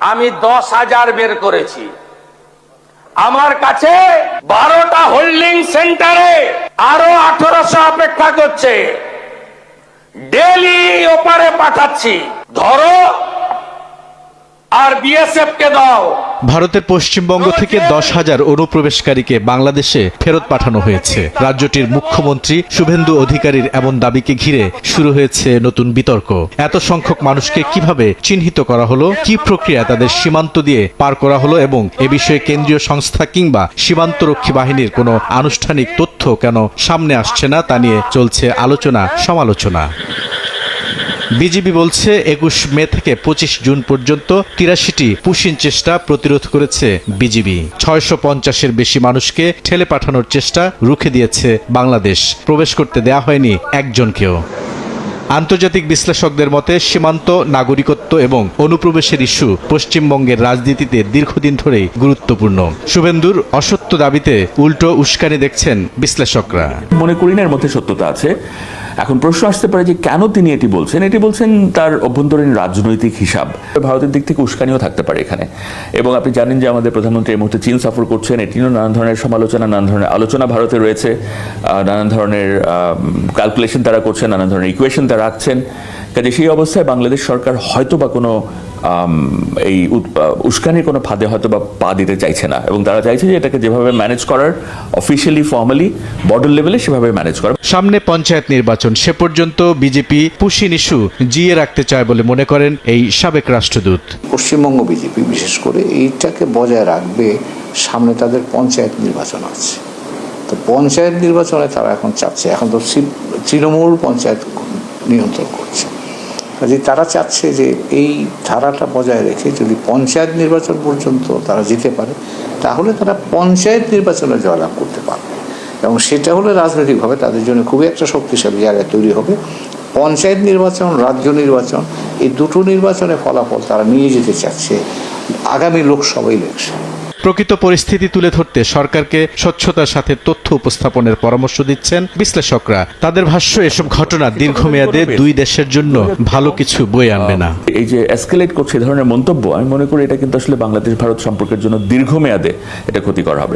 আমি 10,000 বের করেছি। আমার কাছে 12টা হোল্ডিং সেন্টারে আরো 1800 অপেক্ষা করছে। ডেলি ওপারে পাঠাচ্ছি, ধরো আর বিএসএফ কে দাও। ভারতের পশ্চিমবঙ্গ থেকে 10,000 অনুপ্রবেশকারীকে বাংলাদেশে ফেরত পাঠানো হয়েছে। রাজ্যটির মুখ্যমন্ত্রী শুভেন্দু অধিকারীর এমন দাবিকে ঘিরে শুরু হয়েছে নতুন বিতর্ক। এত সংখ্যক মানুষকে কিভাবে চিহ্নিত করা হলো, কি প্রক্রিয়া তাদের সীমান্ত দিয়ে পার করা হলো এবং এ বিষয়ে কেন্দ্রীয় সংস্থা কিংবা সীমান্তরক্ষী বাহিনীর কোনো আনুষ্ঠানিক তথ্য কেন সামনে আসছে না তা নিয়ে চলছে আলোচনা সমালোচনা। বিজিবি বলছে 21 মে থেকে 25 জুন পর্যন্ত 83টি পুশিং চেষ্টা প্রতিরোধ করেছে বিজিবি। 650-এর বেশি মানুষকে ঠেলে পাঠানোর চেষ্টা রুখে দিয়েছে বাংলাদেশ। প্রবেশ করতে দেয়া হয়নি একজনকেও। আন্তর্জাতিক বিশ্লেষকদের মতে সীমান্ত, নাগরিকত্ব এবং অনুপ্রবেশের ইস্যু পশ্চিমবঙ্গের রাজনীতিতে দীর্ঘদিন ধরেই গুরুত্বপূর্ণ। শুভেন্দুর অসত্য দাবিতে উল্টো উস্কানি দেখছেন বিশ্লেষকরা। মনে করি না এর মধ্যে সত্যতা আছে। এখন প্রশ্ন আসতে পারে যে কেন তিনি এটি বলছেন। এটি বলছেন তার অভ্যন্তরীণ রাজনৈতিক হিসাব। ভারতের দিক থেকে উস্কানিও থাকতে পারে এখানে। এবং আপনি জানেন যে আমাদের প্রধানমন্ত্রী এই মুহূর্তে চীন সফর করছেন। এটিও নানান ধরনের সমালোচনা, নানান ধরনের আলোচনা ভারতে রয়েছে। নানান ধরনের ক্যালকুলেশন তারা করছেন, নানান ধরনের ইকুয়েশন তারা রাখছেন। কাজে সেই অবস্থায় বাংলাদেশ সরকার হয়তো বা কোনো এই উস্কানির কোনো ফাঁদে হয়তো বা পা দিতে চাইছে না, এবং তারা চাইছে যে এটাকে যেভাবে ম্যানেজ করার অফিসিয়ালি ফর্মালি বর্ডার লেভেলে সেভাবে ম্যানেজ করা। সামনে পঞ্চায়েত নির্বাচন, সে পর্যন্ত বিজেপি পুশিং ইস্যু জিয়ে রাখতে চায় বলে মনে করেন এই সাবেক রাষ্ট্রদূত। পশ্চিমবঙ্গ বিজেপি বিশেষ করে এইটাকে বজায় রাখবে। সামনে তাদের পঞ্চায়েত নির্বাচন আছে, তো পঞ্চায়েত নির্বাচনে তারা এখন চাচ্ছে, এখন তো তৃণমূল পঞ্চায়েত নিয়ন্ত্রণ করছে, কাজে তারা চাচ্ছে যে এই ধারাটা বজায় রেখে যদি পঞ্চায়েত নির্বাচন পর্যন্ত তারা যেতে পারে তাহলে তারা পঞ্চায়েত নির্বাচনে জয়লাভ করতে পারবে, এবং সেটা হলে রাজনৈতিকভাবে তাদের জন্য খুবই একটা শক্তিশালী জায়গা তৈরি হবে। পঞ্চায়েত নির্বাচন, রাজ্য নির্বাচন, এই দুটো নির্বাচনে ফলাফল তারা নিয়ে যেতে চাচ্ছে আগামী লোকসভা ইলেকশন। প্রকৃত পরিস্থিতি তুলে ধরতে সরকারকে স্বচ্ছতার সাথে তথ্য উপস্থাপনের পরামর্শ দিচ্ছেন বিশ্লেষকরা। তাদের ভাষ্য, এসব ঘটনা দীর্ঘমেয়াদে দুই দেশের জন্য ভালো কিছু বয়ে আনবে না। এই যে এসকেলেট করছে এই ধরনের মন্তব্য, আমি মনে করি এটা কিন্তু আসলে বাংলাদেশ ভারত সম্পর্কের জন্য দীর্ঘমেয়াদে এটা ক্ষতিকর হবে।